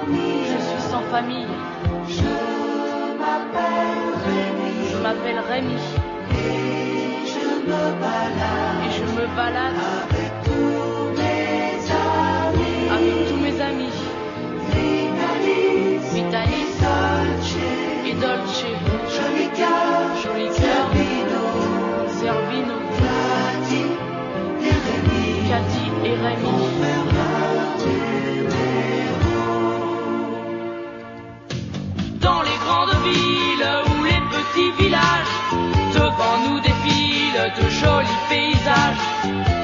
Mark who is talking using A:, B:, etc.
A: Je suis sans famille. Je m'appelle Rémi. Et je me balade avec tous mes amis. Vitalis et Dolce. Joli cœur. Zerbino. Cathy et Rémi. Dans les grandes villes ou les petits villages, devant nous défilent de jolis paysages.